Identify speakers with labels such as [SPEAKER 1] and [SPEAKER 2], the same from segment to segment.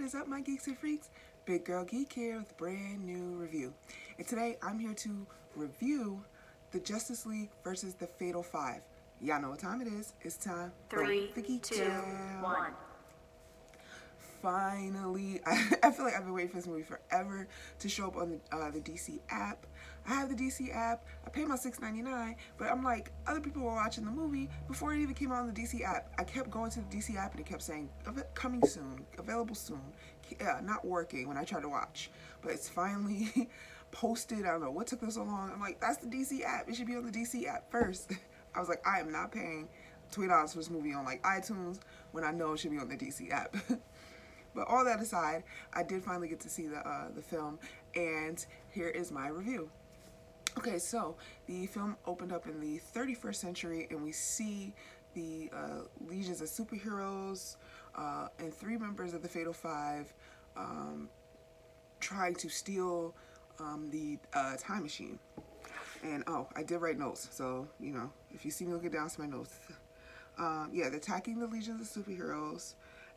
[SPEAKER 1] is up, my geeks and freaks? Big Girl Geek here with a brand new review. And today I'm here to review the Justice League versus the Fatal Five. Y'all know what time it is. It's time for the Geek
[SPEAKER 2] 2,
[SPEAKER 1] Jam.
[SPEAKER 2] 1.
[SPEAKER 1] Finally, I feel like I've been waiting for this movie forever to show up on the DC app. I have the DC app. I pay my $6.99, but I'm like, other people were watching the movie before it even came out on the DC app. I kept going to the DC app and it kept saying, coming soon, available soon, not working when I tried to watch. But it's finally posted. I don't know what took them so long. I'm like, that's the DC app. It should be on the DC app first. I was like, I am not paying $20 for this movie on like iTunes when I know it should be on the DC app. But all that aside, I did finally get to see the film, and here is my review. Okay, so the film opened up in the 31st century, and we see the legions of superheroes and 3 members of the Fatal Five trying to steal the time machine. And oh, I did write notes, so you know, if you see me looking down, it's my notes. Yeah, they're attacking the legions of superheroes,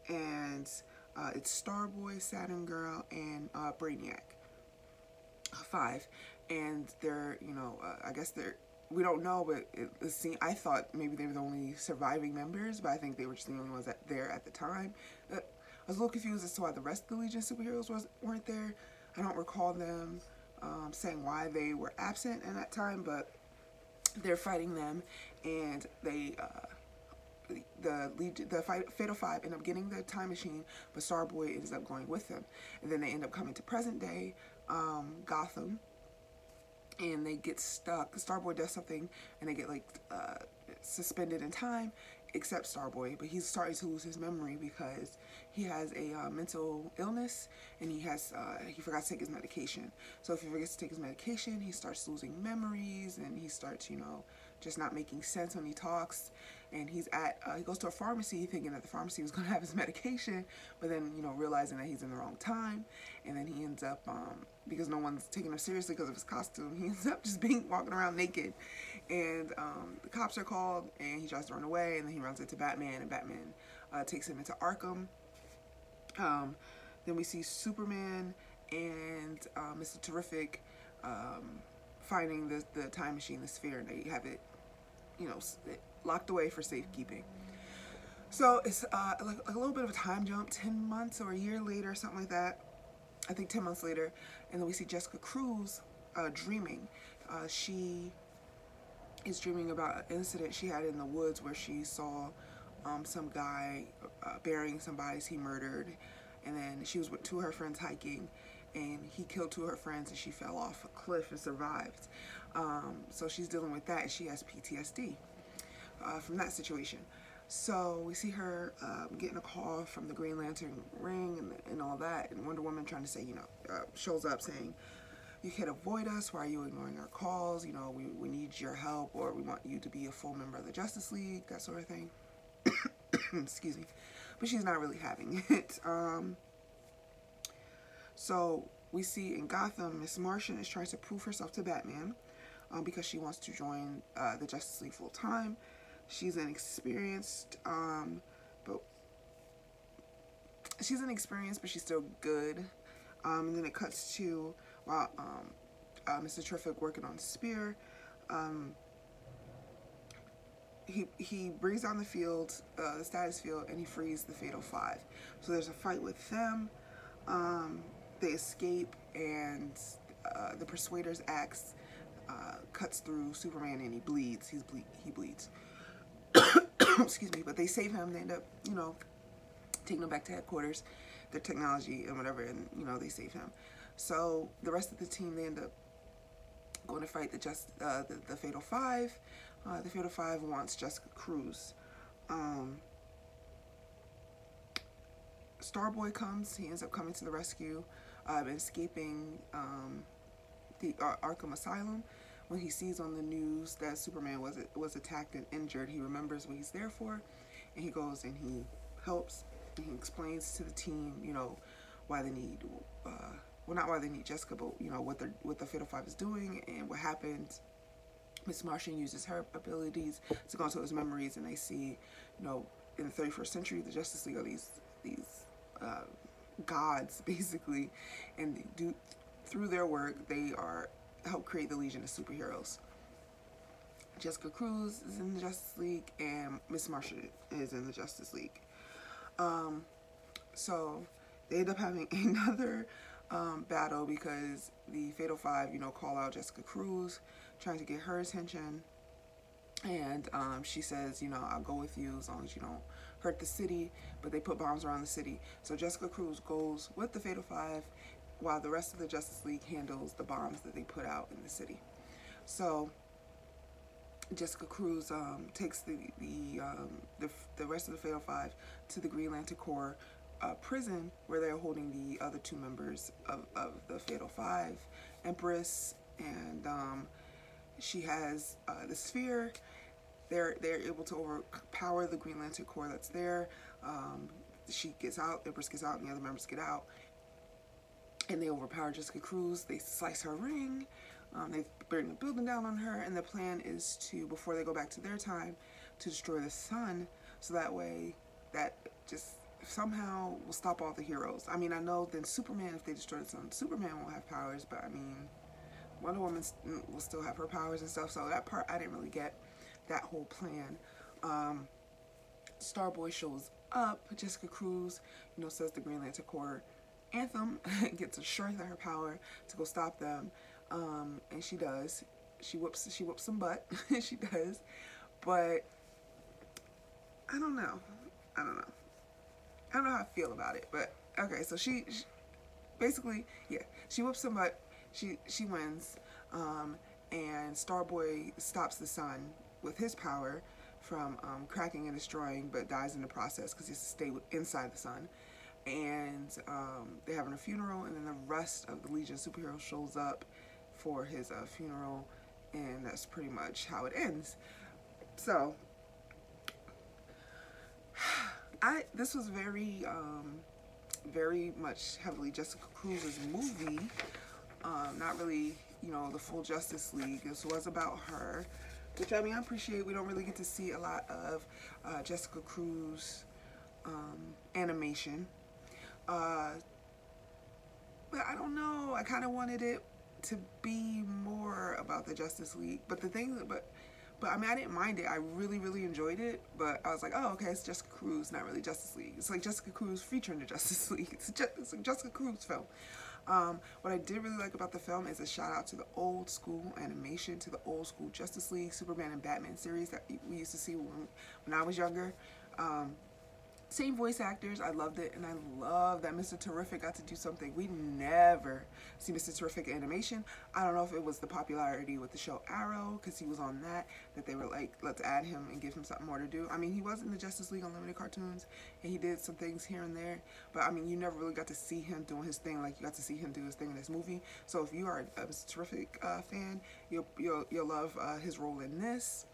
[SPEAKER 1] and it's Starboy, Saturn Girl, and Brainiac. 5, and they're, you know, I guess they're, we don't know, but it seemed, I thought maybe they were the only surviving members, but I think they were just the only ones there at the time. I was a little confused as to why the rest of the Legion superheroes weren't there. I don't recall them saying why they were absent in that time, but they're fighting them, and they the Fatal Five end up getting the time machine, but Starboy ends up going with them, and then they end up coming to present day Gotham, and they get stuck. Starboy does something, and they get like suspended in time, except Starboy, but he's starting to lose his memory because he has a mental illness, and he forgot to take his medication. So if he forgets to take his medication, he starts losing memories, and he starts, you know, just not making sense when he talks. And he goes to a pharmacy thinking that the pharmacy was going to have his medication, but then, you know, realizing that he's in the wrong time. And then he ends up, because no one's taking him seriously because of his costume, he ends up just walking around naked. And the cops are called, and he tries to run away, and then he runs into Batman, and Batman takes him into Arkham. Then we see Superman and Mr. Terrific finding the time machine, the sphere, and they have it, you know, locked away for safekeeping. So it's like a little bit of a time jump, 10 months or a year later, something like that. I think 10 months later, and then we see Jessica Cruz dreaming. She is dreaming about an incident she had in the woods where she saw some guy burying some bodies he murdered, and then she was with 2 of her friends hiking, and he killed 2 of her friends, and she fell off a cliff and survived. So she's dealing with that, and she has PTSD from that situation. So we see her getting a call from the Green Lantern ring and all that, and Wonder Woman trying to say, you know, shows up saying, you can't avoid us, why are you ignoring our calls, you know, we need your help, or we want you to be a full member of the Justice League, that sort of thing. Excuse me. But she's not really having it. So we see in Gotham, Miss Martian is trying to prove herself to Batman because she wants to join the Justice League full time. She's inexperienced, but she's still good. And then it cuts to while Mr. Terrific working on Spear. He brings down the field, the status field, and he frees the Fatal Five. So there's a fight with them. They escape, and the Persuader's axe cuts through Superman, and he bleeds. He bleeds. Excuse me. But they save him. They end up, you know, taking him back to headquarters, their technology and whatever, and you know, they save him. So the rest of the team, they end up going to fight the Fatal Five. The Fatal Five wants Jessica Cruz. Starboy comes. He ends up coming to the rescue, escaping the Arkham Asylum. When he sees on the news that Superman was attacked and injured, he remembers what he's there for, and he goes and he helps, and he explains to the team, you know, why they need, well, not why they need Jessica, but you know what the Fatal Five is doing and what happened. Miss Martian uses her abilities to go into his memories, and they see, you know, in the 31st century, the Justice League are these gods basically, and through their work they are help create the Legion of Superheroes. Jessica Cruz is in the Justice League, and Miss Martian is in the Justice League. So they end up having another battle because the Fatal Five, call out Jessica Cruz, trying to get her attention. And she says, I'll go with you as long as you don't hurt the city. But they put bombs around the city. So Jessica Cruz goes with the Fatal Five while the rest of the Justice League handles the bombs that they put out in the city. So Jessica Cruz takes the rest of the Fatal Five to the Green Lantern Corps prison, where they're holding the other two members of the Fatal Five, Empress, and she has the sphere. They're able to overpower the Green Lantern Corps that's there. She gets out, Empress gets out, and the other members get out, and they overpower Jessica Cruz. They slice her ring. They bring the building down on her, and the plan is to, before they go back to their time, to destroy the sun, so that way that just somehow will stop all the heroes. I mean, I know then Superman, if they destroy the sun, Superman won't have powers, but I mean, Wonder Woman will still have her powers and stuff, so that part I didn't really get, that whole plan. Starboy shows up. Jessica Cruz, says the Green Lantern Corps anthem, gets a strength of her power to go stop them. And she does. She whoops some butt. She does. But I don't know how I feel about it. But okay, so she basically, yeah, she whoops some butt. She wins. And Starboy stops the sun with his power from cracking and destroying, but dies in the process because he has to stay inside the sun. And they're having a funeral, and then the rest of the Legion of Superheroes shows up for his funeral, and that's pretty much how it ends. So this was very much heavily Jessica Cruz's movie, not really the full Justice League. This was about her, which I mean I appreciate. We don't really get to see a lot of Jessica Cruz animation, but I don't know, I kind of wanted it to be more about the Justice League. But I mean, I didn't mind it. I really enjoyed it. But I was like, oh, okay, it's Jessica Cruz, not really Justice League. It's like Jessica Cruz featuring the Justice League. It's a Jessica Cruz film. What I did really like about the film is a shout out to the old school animation, to the old school Justice League, Superman and Batman series that we used to see when I was younger. Same voice actors. I loved it, and I love that Mr. Terrific got to do something we never see Mr. Terrific animation. I don't know if it was the popularity with the show Arrow, because he was on that they were like, let's add him and give him something more to do. I mean, he was in the Justice League Unlimited cartoons, and he did some things here and there, but I mean, you never really got to see him doing his thing like you got to see him do his thing in this movie. So if you are a Mr. Terrific fan, you'll love his role in this.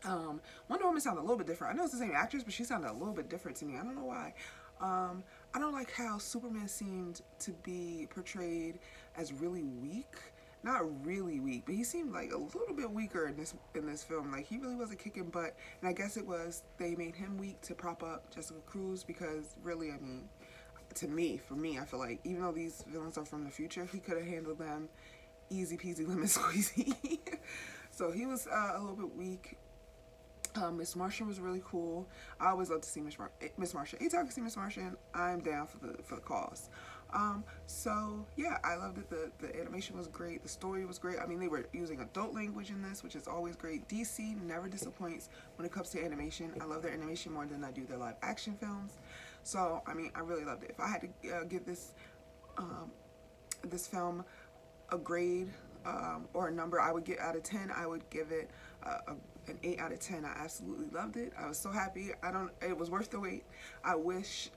[SPEAKER 1] Wonder Woman sounded a little bit different. I know it's the same actress, but she sounded a little bit different to me. I don't know why. I don't like how Superman seemed to be portrayed as really weak. Not really weak, but he seemed like a little bit weaker in this film. Like, he really wasn't kicking butt. And I guess it was they made him weak to prop up Jessica Cruz, because really, I mean, for me, I feel like even though these villains are from the future, he could have handled them easy peasy lemon squeezy. So he was a little bit weak. Miss Martian was really cool. I always love to see Miss Martian. Anytime I can see Miss Martian, I'm down for the cause. So yeah, I loved it. The animation was great. The story was great. I mean, they were using adult language in this, which is always great. DC never disappoints when it comes to animation. I love their animation more than I do their live action films. So I mean, I really loved it. If I had to give this film a grade or a number I would get out of 10, I would give it an 8 out of 10. I absolutely loved it. I was so happy. It was worth the wait. I wish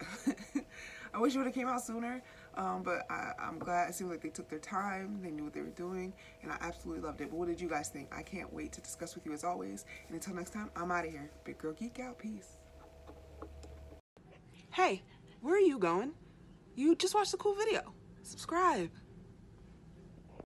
[SPEAKER 1] I wish it would have came out sooner, but I'm glad. It seems like they took their time. They knew what they were doing, and I absolutely loved it. But what did you guys think? I can't wait to discuss with you as always. And until next time, I'm out of here. Big Girl Geek out. Peace. Hey, where are you going? You just watched a cool video. Subscribe.